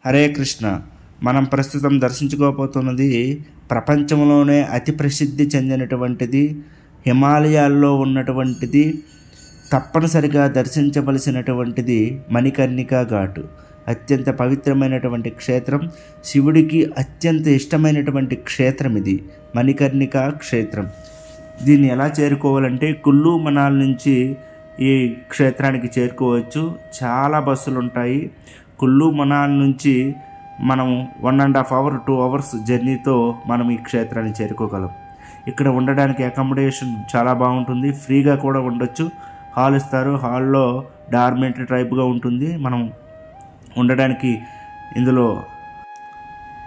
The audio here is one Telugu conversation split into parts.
హరే కృష్ణ. మనం ప్రస్తుతం దర్శించుకోబోతున్నది ప్రపంచంలోనే అతి ప్రసిద్ధి చెందినటువంటిది, హిమాలయాల్లో ఉన్నటువంటిది, తప్పనిసరిగా దర్శించవలసినటువంటిది మణికర్ణికా ఘాటు. అత్యంత పవిత్రమైనటువంటి క్షేత్రం, శివుడికి అత్యంత ఇష్టమైనటువంటి క్షేత్రం ఇది మణికర్ణికా క్షేత్రం. దీన్ని ఎలా చేరుకోవాలంటే కుల్లు మనాల్ నుంచి ఈ క్షేత్రానికి చేరుకోవచ్చు. చాలా బస్సులు ఉంటాయి. కుల్లు మనాల్ నుంచి మనం 1.5 hours 2 hours జర్నీతో మనం ఈ క్షేత్రాన్ని చేరుకోగలం. ఇక్కడ ఉండడానికి అకామిడేషన్ చాలా బాగుంటుంది, ఫ్రీగా కూడా ఉండొచ్చు. హాల్ ఇస్తారు, హాల్లో డార్మెంటరీ టైప్గా ఉంటుంది. మనం ఉండడానికి ఇందులో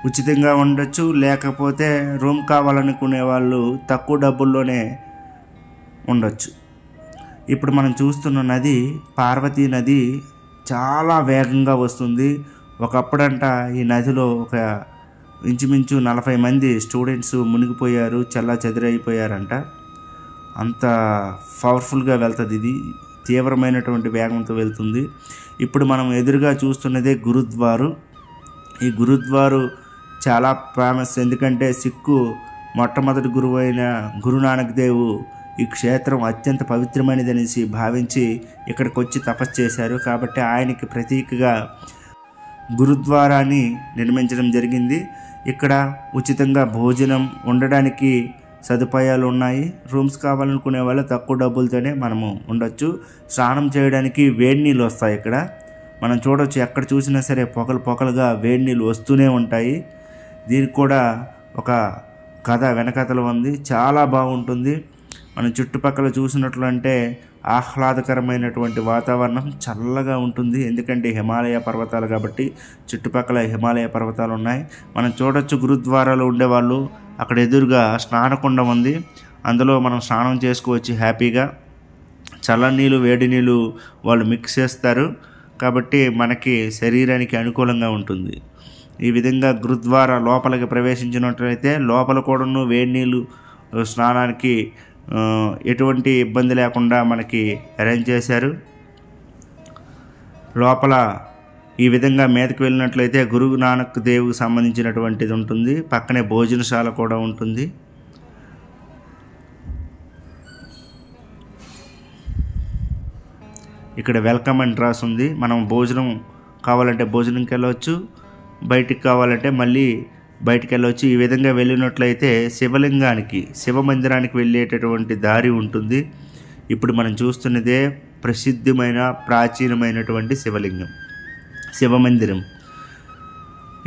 ఉచితంగా ఉండొచ్చు. లేకపోతే రూమ్ కావాలనుకునే వాళ్ళు తక్కువ డబ్బుల్లోనే ఉండొచ్చు. ఇప్పుడు మనం చూస్తున్న నది పార్వతీ నది చాలా వేగంగా వస్తుంది. ఒకప్పుడంట ఈ నదిలో ఒక ఇంచుమించు 40 మంది స్టూడెంట్స్ మునిగిపోయారు, చల్లా చెదిరైపోయారంట. అంత పవర్ఫుల్గా వెళ్తుంది ఇది, తీవ్రమైనటువంటి వేగంతో వెళ్తుంది. ఇప్పుడు మనం ఎదురుగా చూస్తున్నదే గురుద్వారు. ఈ గురుద్వారు చాలా ఫేమస్, ఎందుకంటే సిక్కు మొట్టమొదటి గురువు అయిన గురునానక్ దేవ్ ఈ క్షేత్రం అత్యంత పవిత్రమైనదనేసి భావించి ఇక్కడికి వచ్చి తపస్సు చేశారు. కాబట్టి ఆయనకి ప్రతీకగా గురుద్వారాన్ని నిర్మించడం జరిగింది. ఇక్కడ ఉచితంగా భోజనం, ఉండడానికి సదుపాయాలు ఉన్నాయి. రూమ్స్ కావాలనుకునే వాళ్ళు తక్కువ డబ్బులతోనే మనము ఉండొచ్చు. స్నానం చేయడానికి వేడి నీళ్ళు వస్తాయి. ఇక్కడ మనం చూడవచ్చు, ఎక్కడ చూసినా సరే పొగలుగా వేడి నీళ్ళు వస్తూనే ఉంటాయి. దీనికి కూడా ఒక కథ వెనకథలు ఉంది, చాలా బాగుంటుంది. మనం చుట్టుపక్కల చూసినట్లు అంటే ఆహ్లాదకరమైనటువంటి వాతావరణం, చల్లగా ఉంటుంది. ఎందుకంటే హిమాలయ పర్వతాలు కాబట్టి చుట్టుపక్కల హిమాలయ పర్వతాలు ఉన్నాయి. మనం చూడొచ్చు గురుద్వారాలో ఉండేవాళ్ళు అక్కడ ఎదురుగా స్నానకుండం ఉంది, అందులో మనం స్నానం చేసుకోవచ్చు హ్యాపీగా. చల్ల నీళ్ళు వేడి నీళ్ళు వాళ్ళు మిక్స్ చేస్తారు కాబట్టి మనకి శరీరానికి అనుకూలంగా ఉంటుంది. ఈ విధంగా గురుద్వారా లోపలికి ప్రవేశించినట్లయితే లోపల కూడాను వేడి నీళ్ళు స్నానానికి ఎటువంటి ఇబ్బంది లేకుండా మనకి అరేంజ్ చేశారు. లోపల ఈ విధంగా మీదకి వెళ్ళినట్లయితే గురు నానక్ దేవ్కి సంబంధించినటువంటిది ఉంటుంది. పక్కనే భోజనశాల కూడా ఉంటుంది. ఇక్కడ వెల్కమ్ అని రాసి ఉంది. మనం భోజనం కావాలంటే భోజనంకి వెళ్ళవచ్చు, బయటికి కావాలంటే మళ్ళీ బయటికి వెళ్ళవచ్చు. ఈ విధంగా వెళ్ళినట్లయితే శివలింగానికి, శివ మందిరానికి వెళ్ళేటటువంటి దారి ఉంటుంది. ఇప్పుడు మనం చూస్తున్నదే ప్రసిద్ధమైన ప్రాచీనమైనటువంటి శివలింగం, శివమందిరం.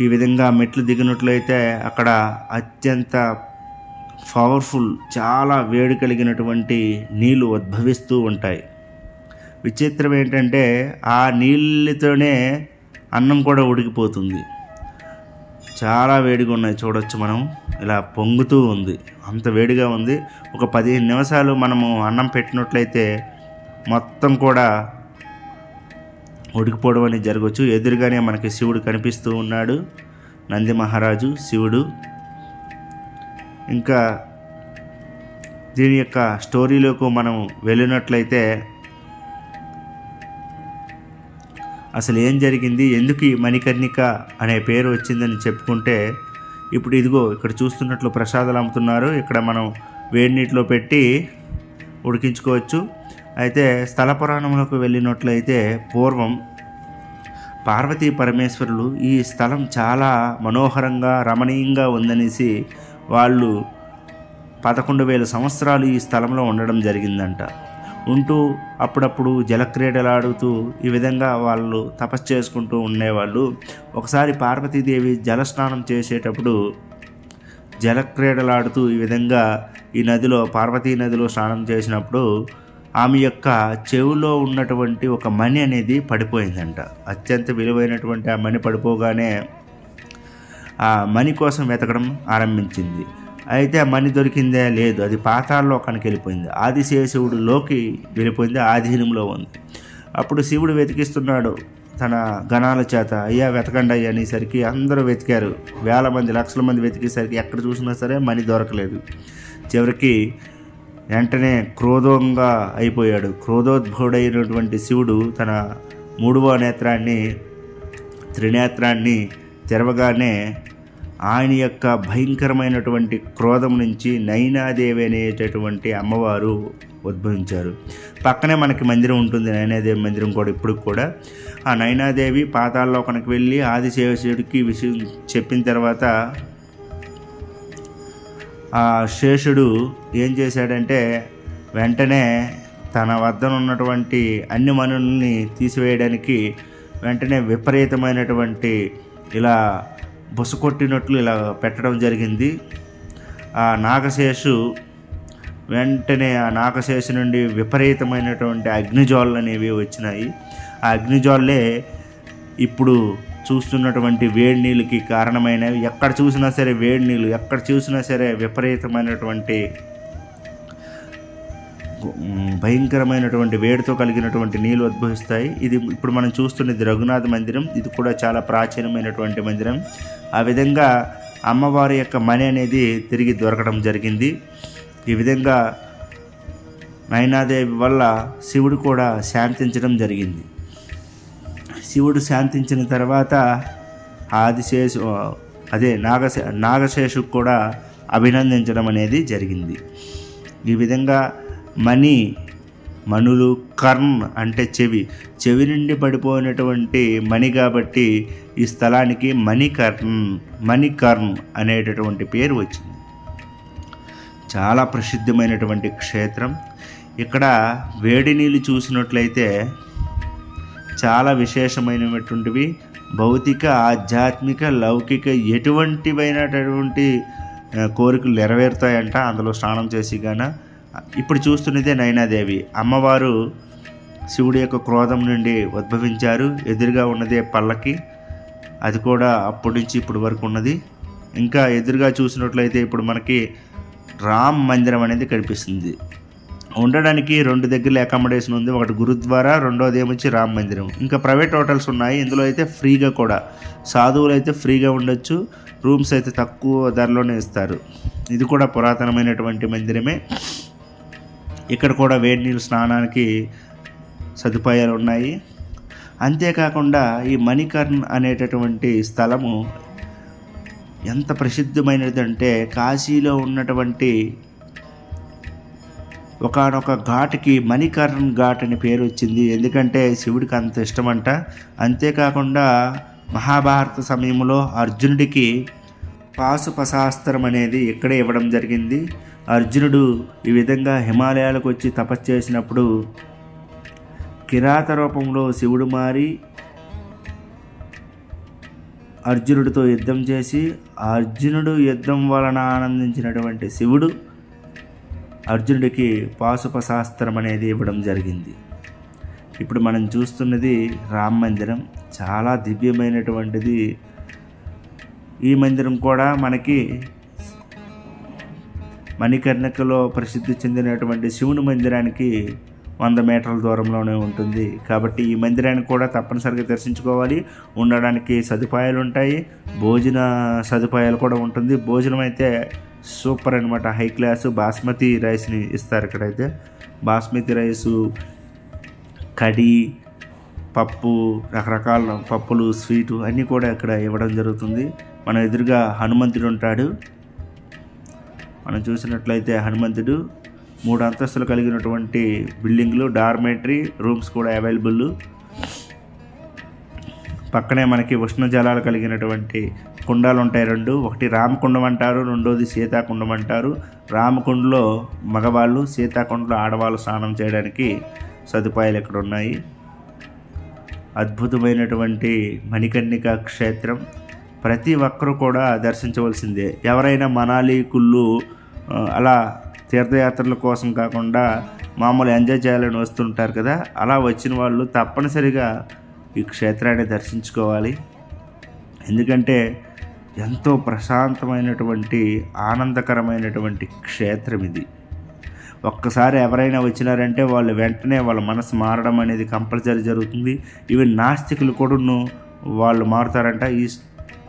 ఈ విధంగా మెట్లు దిగినట్లయితే అక్కడ అత్యంత పవర్ఫుల్, చాలా వేడి కలిగినటువంటి నీళ్లు ఉద్భవిస్తూ ఉంటాయి. విచిత్రం ఏంటంటే ఆ నీళ్ళతోనే అన్నం కూడా ఉడికిపోతుంది. చాలా వేడిగా ఉన్నాయి, చూడొచ్చు మనం, ఇలా పొంగుతూ ఉంది, అంత వేడిగా ఉంది. ఒక 15 నిమిషాలు మనము అన్నం పెట్టినట్లయితే మొత్తం కూడా ఉడికిపోవడం అనేది జరగవచ్చు. ఎదురుగానే మనకి శివుడు కనిపిస్తూ ఉన్నాడు, నంది మహారాజు శివుడు. ఇంకా దీని యొక్క స్టోరీలోకి మనం వెళ్ళినట్లయితే అసలు ఏం జరిగింది, ఎందుకు ఈ మణికర్ణిక అనే పేరు వచ్చిందని చెప్పుకుంటే, ఇప్పుడు ఇదిగో ఇక్కడ చూస్తున్నట్లు ప్రసాదాలు అమ్ముతున్నారు. ఇక్కడ మనం వేడి నీటిలో పెట్టి ఉడికించుకోవచ్చు. అయితే స్థల పురాణంలోకి వెళ్ళినట్లయితే పూర్వం పార్వతీ పరమేశ్వరులు ఈ స్థలం చాలా మనోహరంగా రమణీయంగా ఉందనేసి వాళ్ళు 11,000 సంవత్సరాలు ఈ స్థలంలో ఉండడం జరిగిందంట. ఉంటూ అప్పుడప్పుడు జలక్రీడలాడుతూ ఈ విధంగా వాళ్ళు తపస్సు చేసుకుంటూ ఉండేవాళ్ళు. ఒకసారి పార్వతీదేవి జలస్నానం చేసేటప్పుడు జలక్రీడలాడుతూ ఈ విధంగా ఈ నదిలో, పార్వతీ నదిలో స్నానం చేసినప్పుడు ఆమె యొక్క చెవులో ఉన్నటువంటి ఒక మణి అనేది పడిపోయిందంట. అత్యంత విలువైనటువంటి ఆ మణి పడిపోగానే ఆ మణి కోసం వెతకడం ఆరంభించింది. అయితే ఆ మణి దొరికిందే లేదు, అది పాతాళలోకానికి వెళ్ళిపోయింది, ఆదిశేషుడిలోకి వెళ్ళిపోయింది, ఆధీనంలో ఉంది. అప్పుడు శివుడు వెతికిస్తున్నాడు తన గణాల చేత, అయ్యా వెతకండి అయ్యా అనేసరికి అందరూ వెతికారు. వేల మంది, లక్షల మంది వెతికేసరికి ఎక్కడ చూసినా సరే మణి దొరకలేదు. చివరికి వెంటనే క్రోధంగా అయిపోయాడు. క్రోధోద్భవుడైనటువంటి శివుడు తన 3వ నేత్రాన్ని, త్రినేత్రాన్ని తెరవగానే ఆయన యొక్క భయంకరమైనటువంటి క్రోధం నుంచి నైనాదేవి అనేటటువంటి అమ్మవారు ఉద్భవించారు. పక్కనే మనకి మందిరం ఉంటుంది, నైనాదేవి మందిరం కూడా. ఇప్పుడు కూడా ఆ నైనాదేవి పాతాళలోకానికి వెళ్ళి ఆదిశేషుడికి విషయం చెప్పిన తర్వాత ఆ శేషుడు ఏం చేశాడంటే వెంటనే తన వద్ద ఉన్నటువంటి అన్ని మనుల్ని తీసివేయడానికి వెంటనే విపరీతమైనటువంటి ఇలా బుసకొట్టినట్లు ఇలా పెట్టడం జరిగింది. ఆ నాగశేషు వెంటనే ఆ నాగశేషు నుండి విపరీతమైనటువంటి అగ్నిజ్వాలలు అనేవి వచ్చినాయి. ఆ అగ్నిజ్వాలలే ఇప్పుడు చూస్తున్నటువంటి వేడి నీళ్ళకి కారణమైనవి. ఎక్కడ చూసినా సరే వేడి నీళ్ళు, ఎక్కడ చూసినా సరే విపరీతమైనటువంటి భయంకరమైనటువంటి వేడితో కలిగినటువంటి నీళ్ళు ఉద్భవిస్తాయి. ఇది ఇప్పుడు మనం చూస్తున్నది రఘునాథ మందిరం. ఇది కూడా చాలా ప్రాచీనమైనటువంటి మందిరం. ఆ విధంగా అమ్మవారి యొక్క మణి అనేది తిరిగి దొరకడం జరిగింది. ఈ విధంగా నైనాదేవి వల్ల శివుడు కూడా శాంతించడం జరిగింది. శివుడు శాంతించిన తర్వాత ఆదిశేషు నాగశేషుకు కూడా అభినందించడం అనేది జరిగింది. ఈ విధంగా మణులు, కర్ణ్ అంటే చెవి నుండి పడిపోయినటువంటి మణి కాబట్టి ఈ స్థలానికి మణికర్ణ్ అనేటటువంటి పేరు వచ్చింది. చాలా ప్రసిద్ధమైనటువంటి క్షేత్రం. ఇక్కడ వేడి నీళ్ళు చూసినట్లయితే చాలా విశేషమైనటువంటివి. భౌతిక, ఆధ్యాత్మిక, లౌకిక ఎటువంటివైనటువంటి కోరికలు నెరవేరుతాయంట అందులో స్నానం చేసి గాన. ఇప్పుడు చూస్తున్నదే నైనాదేవి అమ్మవారు శివుడి యొక్క క్రోధం నుండి ఉద్భవించారు. ఎదురుగా ఉన్నదే పల్లకి, అది కూడా అప్పటి నుంచి ఇప్పటి వరకు ఉన్నది. ఇంకా ఎదురుగా చూసినట్లయితే ఇప్పుడు మనకి రామ్ మందిరం అనేది కనిపిస్తుంది. ఉండడానికి 2 దగ్గరలో అకామిడేషన్ ఉంది. ఒకటి గురుద్వారా, రెండోది ఏమొచ్చి రామ్ మందిరం. ఇంకా ప్రైవేట్ హోటల్స్ ఉన్నాయి. ఇందులో అయితే ఫ్రీగా కూడా, సాధువులు అయితే ఫ్రీగా ఉండొచ్చు. రూమ్స్ అయితే తక్కువ ధరలోనే ఇస్తారు. ఇది కూడా పురాతనమైనటువంటి మందిరమే. ఇక్కడ కూడా వేడి నీళ్ళు స్నానానికి సదుపాయాలు ఉన్నాయి. అంతేకాకుండా ఈ మణికర్ణ్ అనేటటువంటి స్థలము ఎంత ప్రసిద్ధమైనదంటే కాశీలో ఉన్నటువంటి ఒకానొక ఘాట్కి మణికర్ణ్ ఘాట్ అని పేరు వచ్చింది. ఎందుకంటే శివుడికి అంత ఇష్టమంట. అంతేకాకుండా మహాభారత సమయంలో అర్జునుడికి పాశుపశాస్త్రం అనేది ఇక్కడే ఇవ్వడం జరిగింది. అర్జునుడు ఈ విధంగా హిమాలయాలకు వచ్చి తపస్సు చేసినప్పుడు కిరాత రూపంలో శివుడు మారి అర్జునుడితో యుద్ధం చేసి అర్జునుడు యుద్ధం వలన ఆనందించినటువంటి శివుడు అర్జునుడికి పాశుపశాస్త్రం అనేది ఇవ్వడం జరిగింది. ఇప్పుడు మనం చూస్తున్నది రామ మందిరం. చాలా దివ్యమైనటువంటిది. ఈ మందిరం కూడా మనకి మణికర్ణికలో ప్రసిద్ధి చెందినటువంటి శివుని మందిరానికి 100 మీటర్ల దూరంలోనే ఉంటుంది. కాబట్టి ఈ మందిరాన్ని కూడా తప్పనిసరిగా దర్శించుకోవాలి. ఉండడానికి సదుపాయాలు ఉంటాయి, భోజన సదుపాయాలు కూడా ఉంటుంది. భోజనం అయితే సూపర్ అనమాట, హై క్లాసు. బాస్మతి రైస్ని ఇస్తారు ఇక్కడైతే. బాస్మతి రైసు, కడి, పప్పు, రకరకాల పప్పులు, స్వీటు అన్నీ కూడా ఇక్కడ ఇవ్వడం జరుగుతుంది. మన ఎదురుగా హనుమంతుడు ఉంటాడు. మనం చూసినట్లయితే హనుమంతుడు 3 అంతస్తులు కలిగినటువంటి బిల్డింగ్లు, డార్మేటరీ రూమ్స్ కూడా అవైలబుల్. పక్కనే మనకి ఉష్ణ జలాలు కలిగినటువంటి కుండాలు ఉంటాయి 2. ఒకటి రామకుండం అంటారు, రెండోది సీతాకుండం అంటారు. రామకుండలో మగవాళ్ళు, సీతాకుండలో ఆడవాళ్ళు స్నానం చేయడానికి సదుపాయాలు ఇక్కడ ఉన్నాయి. అద్భుతమైనటువంటి మణికర్ణిక క్షేత్రం ప్రతి ఒక్కరూ కూడా దర్శించవలసిందే. ఎవరైనా మనాలి, కుల్లు అలా తీర్థయాత్రల కోసం కాకుండా మామూలు ఎంజాయ్ చేయాలని వస్తుంటారు కదా, అలా వచ్చిన వాళ్ళు తప్పనిసరిగా ఈ క్షేత్రాన్ని దర్శించుకోవాలి. ఎందుకంటే ఎంతో ప్రశాంతమైనటువంటి ఆనందకరమైనటువంటి క్షేత్రం ఇది. ఒక్కసారి ఎవరైనా వచ్చినారంటే వాళ్ళు వెంటనే వాళ్ళ మనసు మారడం అనేది కంపల్సరీ జరుగుతుంది. ఈవెన్ నాస్తికులు కూడా వాళ్ళు మారుతారంట.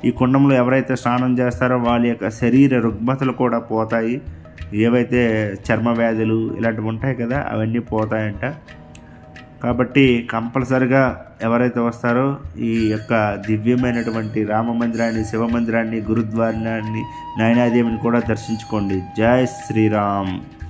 ఈ కుండంలో ఎవరైతే స్నానం చేస్తారో వాళ్ళ యొక్క శరీర రుగ్మతలు కూడా పోతాయి. ఏవైతే చర్మ వ్యాధులు ఇలాంటివి ఉంటాయి కదా, అవన్నీ పోతాయంట. కాబట్టి కంపల్సరిగా ఎవరైతే వస్తారో ఈ యొక్క దివ్యమైనటువంటి రామ మందిరాన్ని, శివ మందిరాన్ని, గురుద్వారాన్ని, నయనాదేవిని కూడా దర్శించుకోండి. జై శ్రీరామ్.